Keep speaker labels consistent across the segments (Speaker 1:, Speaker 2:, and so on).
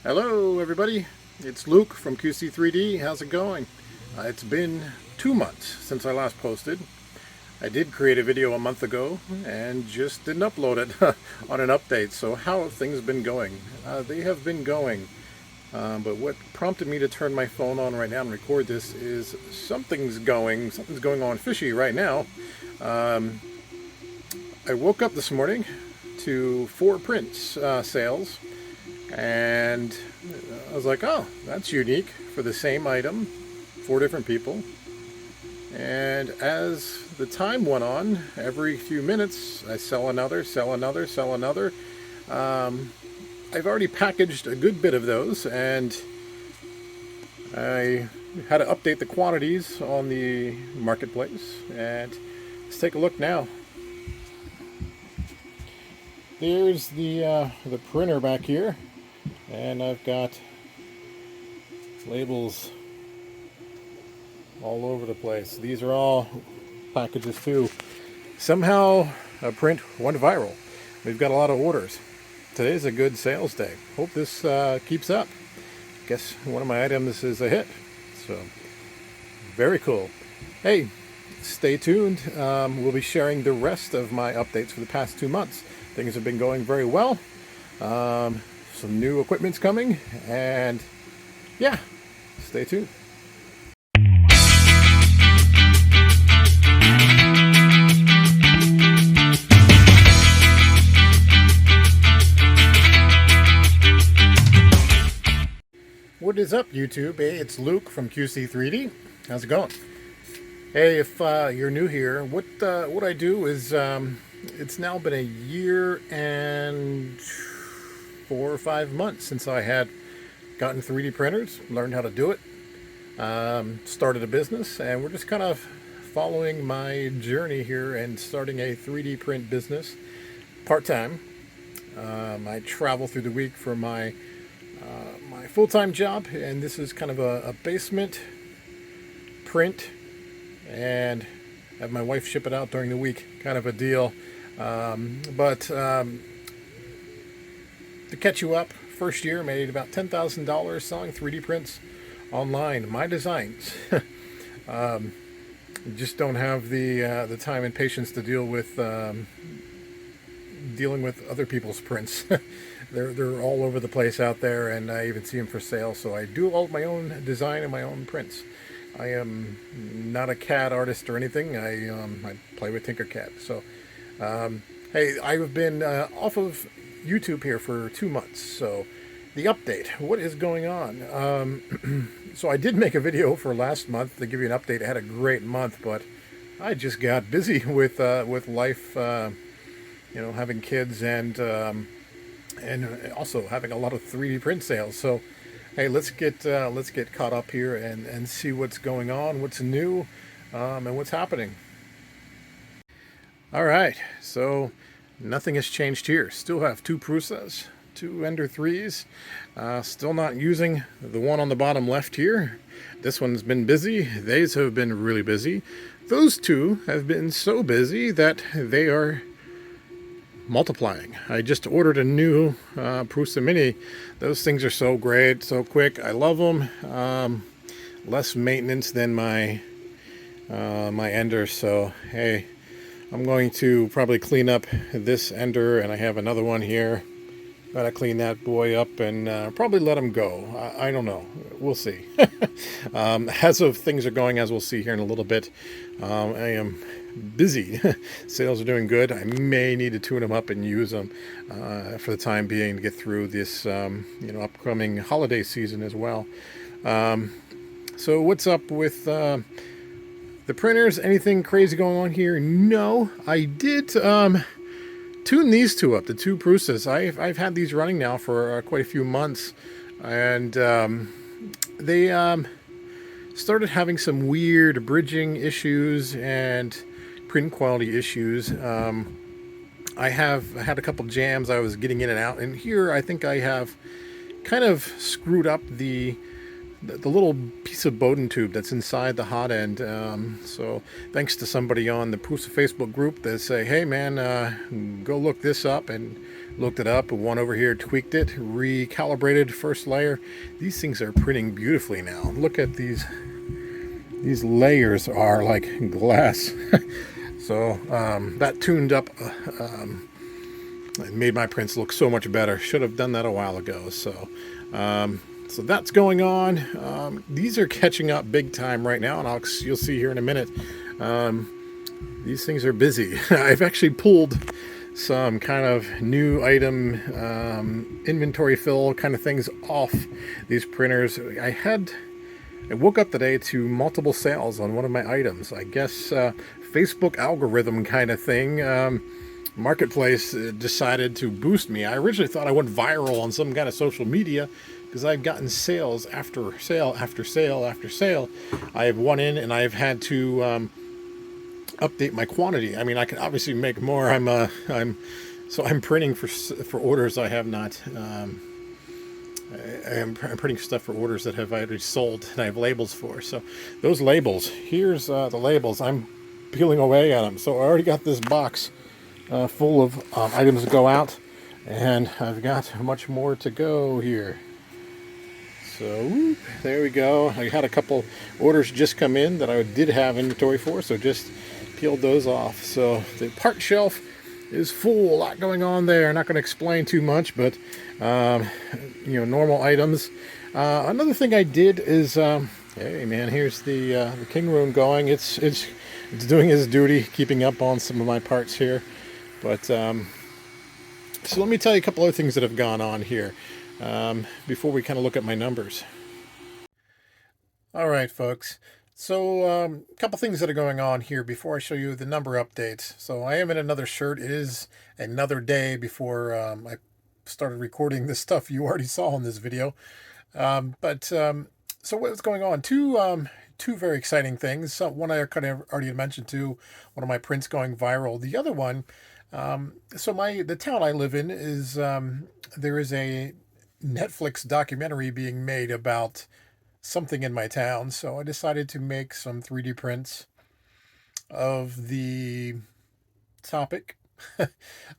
Speaker 1: Hello everybody, it's Luke from QC3D. How's it going? It's been 2 months since I last posted. I did create a video a month ago and just didn't upload it on an update. So how have things been going? They have been going. But what prompted me to turn my phone on right now and record this is something's going on fishy right now. I woke up this morning to 4 prints sales. And I was like, oh, that's unique for the same item, 4 different people. And as the time went on, every few minutes, I sell another, sell another, sell another. I've already packaged a good bit of those, and I had to update the quantities on the marketplace. And let's take a look now. There's the printer back here. And I've got labels all over the place. These are all packages too. Somehow a print went viral. We've got a lot of orders. Today's a good sales day. Hope this keeps up. Guess one of my items is a hit. So very cool. Hey, stay tuned. We'll be sharing the rest of my updates for the past 2 months. Things have been going very well. Some new equipment's coming, and yeah, stay tuned. What is up, YouTube? Hey, it's Luke from QC3D. How's it going? Hey, if you're new here, what I do is it's now been a year and 4 or 5 months since I had gotten 3D printers, learned how to do it, started a business, and we're just kind of following my journey here and starting a 3D print business part-time. I travel through the week for my full-time job, and this is kind of a basement print, and have my wife ship it out during the week, kind of a deal. But to catch you up, first year made about $10,000 selling 3D prints online. My designs. Just don't have the time and patience to deal with dealing with other people's prints. They're all over the place out there, and I even see them for sale. So I do all my own design and my own prints. I am not a CAD artist or anything. I play with Tinkercad. So hey, I've been off of YouTube here for 2 months. So the update, what is going on? So I did make a video for last month to give you an update. I had a great month, but I just got busy with life, having kids and also having a lot of 3D print sales. So hey, let's get caught up here and see what's going on, what's new, and what's happening. All right, so nothing has changed here. Still have 2 Prusas, 2 Ender 3s. Still not using the one on the bottom left here. This one's been busy. These have been really busy. Those 2 have been so busy that they are multiplying. I just ordered a new Prusa Mini. Those things are so great, so quick. I love them. Less maintenance than my Ender. So hey, I'm going to probably clean up this Ender, and I have another one here. Gotta clean that boy up and probably let him go. I don't know. We'll see. As of things are going, as we'll see here in a little bit, I am busy. Sales are doing good. I may need to tune them up and use them for the time being to get through this upcoming holiday season as well. So what's up with the printers? Anything crazy going on here? No, I did tune these 2 up, the 2 Prusas. I've had these running now for quite a few months, and they started having some weird bridging issues and print quality issues. I have had a couple jams. I was getting in and out, and here I think I have kind of screwed up the the little piece of Bowden tube that's inside the hot end. So thanks to somebody on the Prusa Facebook group that say, hey man, go look this up, and looked it up. One over here tweaked it, recalibrated first layer. These things are printing beautifully now. Look at these layers are like glass. So that tuned up it made my prints look so much better. Should have done that a while ago. So so that's going on. These are catching up big time right now, and you'll see here in a minute. These things are busy. I've actually pulled some kind of new item inventory fill kind of things off these printers. I woke up today to multiple sales on one of my items. I guess Facebook algorithm kind of thing. Marketplace decided to boost me. I originally thought I went viral on some kind of social media because I've gotten sales after sale after sale after sale. I have one in, and I've had to update my quantity. I mean, I can obviously make more. I'm printing for orders I have not. I'm printing stuff for orders that have already sold and I have labels for. So those labels, here's the labels. I'm peeling away at them. So I already got this box full of items to go out, and I've got much more to go here. So there we go. I had a couple orders just come in that I did have inventory for, so just peeled those off. So the part shelf is full. A lot going on there. Not going to explain too much, but normal items. Another thing I did is, hey man, here's the King Rune going. It's doing its duty, keeping up on some of my parts here. But so let me tell you a couple other things that have gone on here before we kind of look at my numbers. All right, folks. So a couple things that are going on here before I show you the number updates. So I am in another shirt. It is another day before I started recording this stuff you already saw in this video. So what's going on? Two very exciting things. One I kind of already mentioned too. One of my prints going viral. The other one, the town I live in is there is a Netflix documentary being made about something in my town. So I decided to make some 3D prints of the topic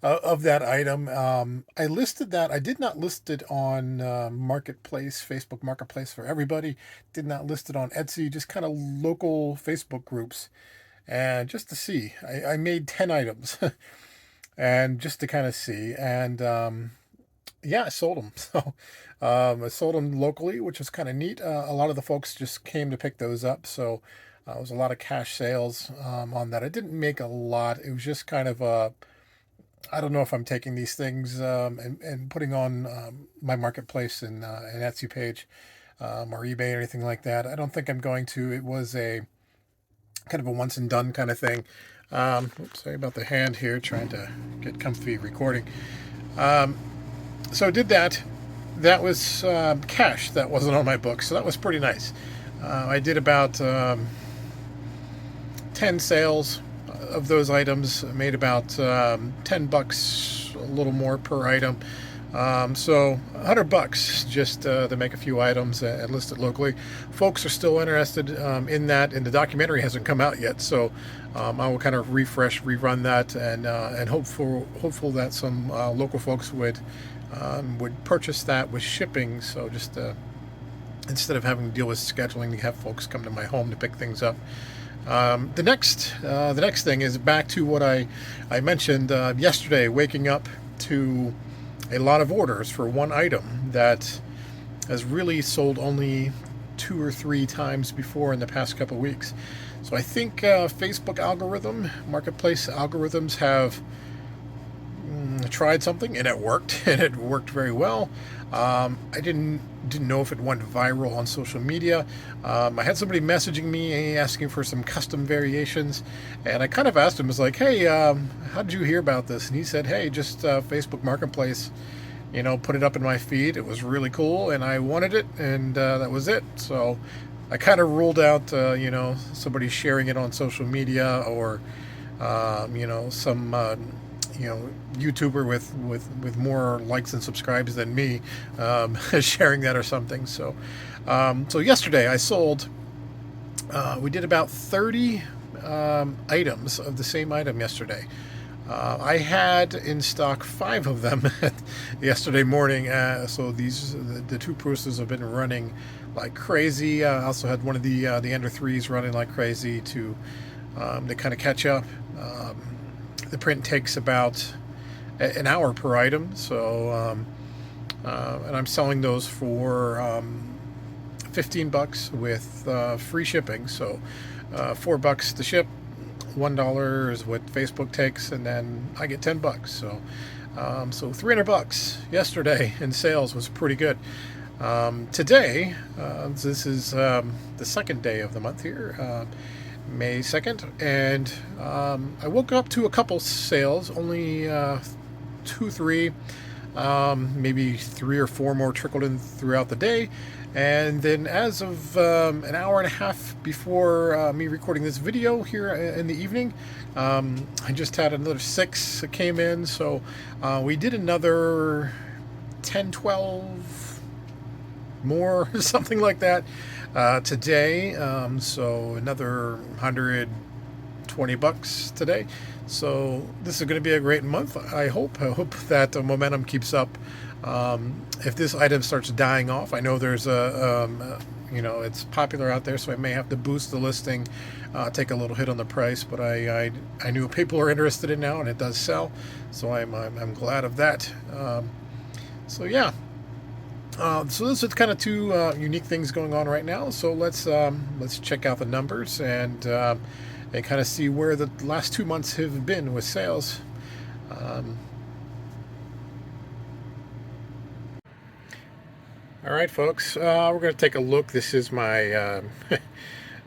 Speaker 1: of that item. I listed that. I did not list it on Marketplace, Facebook Marketplace for everybody. Did not list it on Etsy, just kind of local Facebook groups. And just to see, I made 10 items and just to kind of see. And I sold them. So I sold them locally, which was kind of neat. A lot of the folks just came to pick those up. So it was a lot of cash sales on that. I didn't make a lot. It was just kind of I don't know if I'm taking these things and putting on my Marketplace and an Etsy page or eBay or anything like that. I don't think I'm going to. It was a kind of a once and done kind of thing. Oops, sorry about the hand here, trying to get comfy recording. So I did that. That was cash that wasn't on my book, so that was pretty nice. I did about 10 sales of those items, made about $10, a little more per item. So $100 just to make a few items and list it locally. Folks are still interested in that, and the documentary hasn't come out yet, so I will kind of rerun that, and hopeful that some local folks would purchase that with shipping. So just instead of having to deal with scheduling, to have folks come to my home to pick things up. The next thing is back to what I mentioned yesterday, waking up to a lot of orders for one item that has really sold only 2 or 3 times before in the past couple of weeks. So I think Facebook algorithm, Marketplace algorithms have tried something, and it worked, and it worked very well. I didn't know if it went viral on social media. I had somebody messaging me asking for some custom variations, and I kind of asked him, I was like, hey, how did you hear about this? And he said, hey, just Facebook Marketplace, put it up in my feed. It was really cool, and I wanted it, and that was it. So I kind of ruled out, somebody sharing it on social media, or some YouTuber with more likes and subscribes than me sharing that or something. So yesterday I sold. We did about 30 items of the same item yesterday. I had in stock 5 of them yesterday morning. So the two Prusas have been running like crazy. I also had one of the Ender 3s running like crazy to kind of catch up. The print takes about an hour per item, so and I'm selling those for $15 with free shipping. So $4 to ship, $1 is what Facebook takes, and then I get $10. So $300 yesterday in sales was pretty good. Today, this is the second day of the month here, May 2nd, and I woke up to a couple sales, only 2, 3, maybe 3 or 4 more trickled in throughout the day. And then as of an hour and a half before me recording this video here in the evening, I just had another 6 that came in. So we did another 10, 12 more, something like that, today. So another $120 today. So this is going to be a great month. I hope that the momentum keeps up. If this item starts dying off, I know there's it's popular out there, so I may have to boost the listing, take a little hit on the price. But I knew people are interested in now, and it does sell, so I'm glad of that. So yeah. So this is kind of two unique things going on right now. So let's check out the numbers and kind of see where the last 2 months have been with sales. All right, folks, we're going to take a look. This is my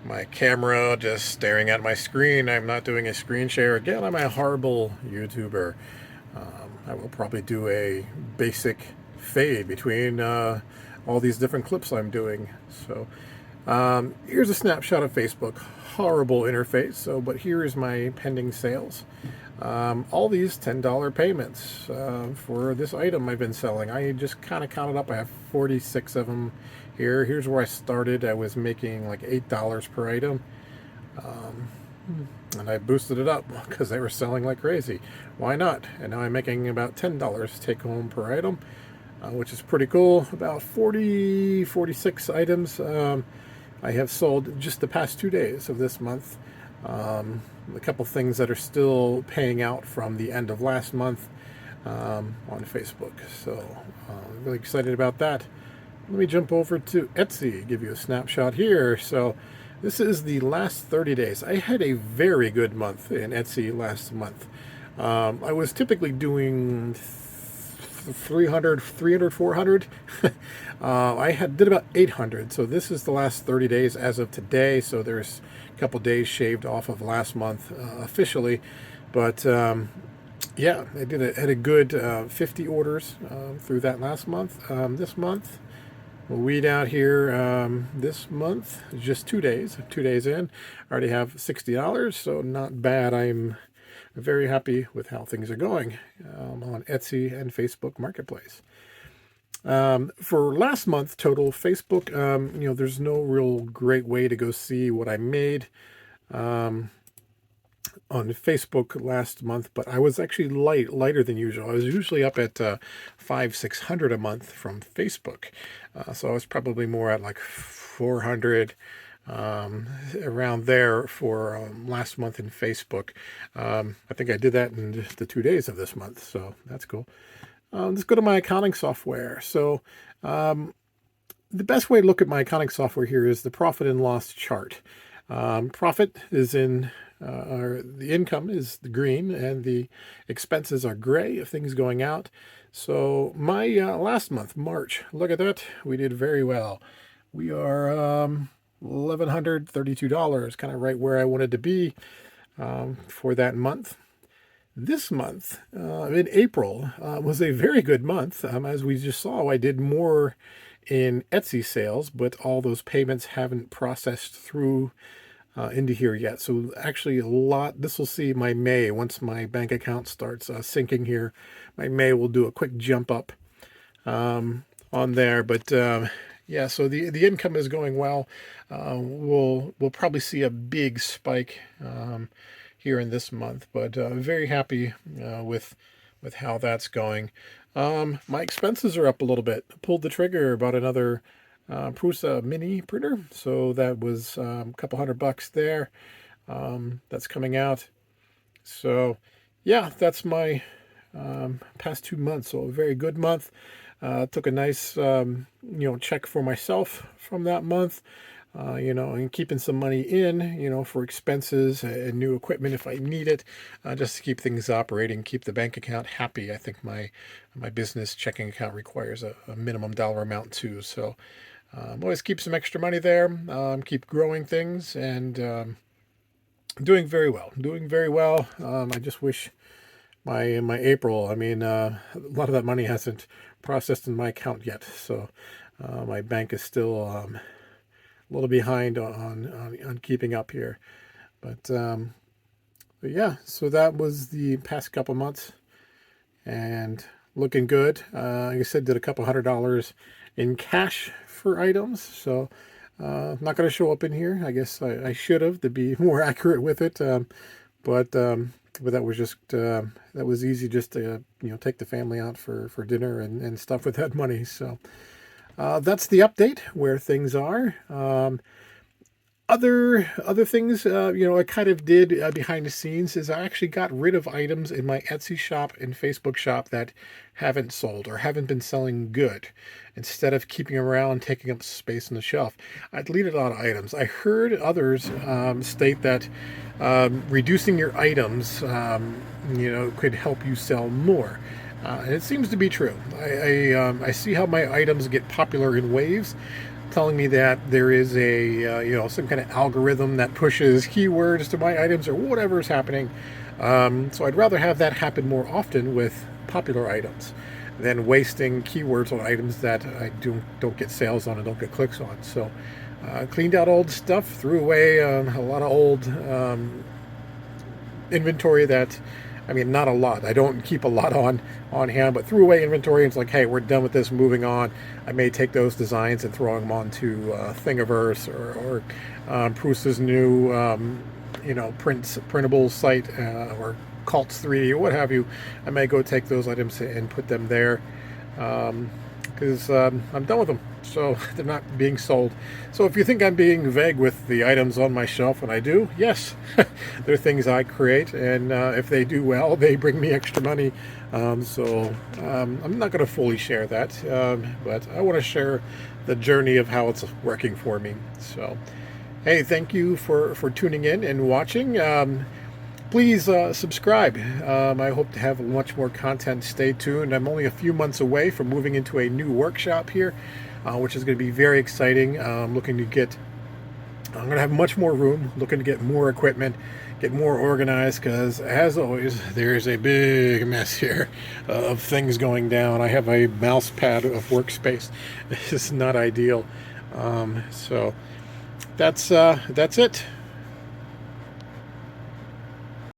Speaker 1: my camera just staring at my screen. I'm not doing a screen share. Again, I'm a horrible YouTuber. I will probably do a basic fade between all these different clips I'm doing. So here's a snapshot of Facebook. Horrible interface. But here is my pending sales. All these $10 payments for this item I've been selling. I just kind of counted up. I have 46 of them here. Here's where I started. I was making like $8 per item. And I boosted it up because they were selling like crazy. Why not? And now I'm making about $10 take home per item, which is pretty cool. About 46 items I have sold just the past 2 days of this month. A couple things that are still paying out from the end of last month on Facebook. So I'm really excited about that. Let me jump over to Etsy, give you a snapshot here. So this is the last 30 days. I had a very good month in Etsy last month. I was typically doing 300, 400. I did about 800. So this is the last 30 days as of today. So there's a couple days shaved off of last month officially. But yeah, I had a good 50 orders through that last month. This month, we'll weed out here. This month, just 2 days. 2 days in, I already have $60. So not bad. I'm very happy with how things are going on Etsy and Facebook Marketplace. For last month total, Facebook, there's no real great way to go see what I made on Facebook last month, but I was actually lighter than usual. I was usually up at 500-600 a month from Facebook, so I was probably more at like 400. Around there for last month in Facebook. I think I did that in just the 2 days of this month, so that's cool. Let's go to my accounting software. So the best way to look at my accounting software here is the profit and loss chart. Profit is in, or the income is the green, and the expenses are gray if things going out. So my last month, March, look at that. We did very well. We are $1,132, kind of right where I wanted to be for that month. This month, in April, was a very good month. As we just saw, I did more in Etsy sales, but all those payments haven't processed through into here yet. So actually a lot, this will see my May, once my bank account starts syncing here, my May will do a quick jump up on there. But yeah, so the income is going well. We'll probably see a big spike here in this month, but very happy with how that's going. My expenses are up a little bit. Pulled the trigger about another Prusa mini printer, so that was a couple $100 there. That's coming out. So yeah, that's my past 2 months. So a very good month. Took a nice check for myself from that month. And keeping some money in, for expenses and new equipment if I need it, just to keep things operating, keep the bank account happy. I think my business checking account requires a minimum dollar amount too. So always keep some extra money there, keep growing things, and doing very well. I just wish my April, a lot of that money hasn't processed in my account yet. So my bank is still a little behind on keeping up here. But yeah, so that was the past couple months, and looking good. Like I said, did a couple $100 in cash for items. So not going to show up in here. I guess I should have, to be more accurate with it. But that was just that was easy, just to take the family out for dinner and stuff with that money. So that's the update where things are. Other things, I kind of did behind the scenes is I actually got rid of items in my Etsy shop and Facebook shop that haven't sold or haven't been selling good. Instead of keeping around, taking up space on the shelf, I deleted a lot of items. I heard others state that reducing your items, could help you sell more. And it seems to be true. I see how my items get popular in waves, telling me that there is a some kind of algorithm that pushes keywords to my items or whatever is happening. So I'd rather have that happen more often with popular items than wasting keywords on items that I don't get sales on and don't get clicks on. So cleaned out old stuff, threw away a lot of old inventory that, not a lot. I don't keep a lot on hand, but threw away inventory and it's like, hey, we're done with this, moving on. I may take those designs and throw them onto Thingiverse or Prusa's new, printable site or Cults 3 or what have you. I may go take those items and put them there because I'm done with them. So they're not being sold. So if you think I'm being vague with the items on my shelf, and I do, yes, they're things I create, and if they do well, they bring me extra money. So I'm not going to fully share that, but I want to share the journey of how it's working for me. So, hey, thank you for tuning in and watching. Please subscribe. I hope to have much more content. Stay tuned. I'm only a few months away from moving into a new workshop here, which is going to be very exciting. I'm going to have much more room, looking to get more equipment, get more organized, because as always, there's a big mess here of things going down. I have a mouse pad of workspace. It's not ideal. So that's it.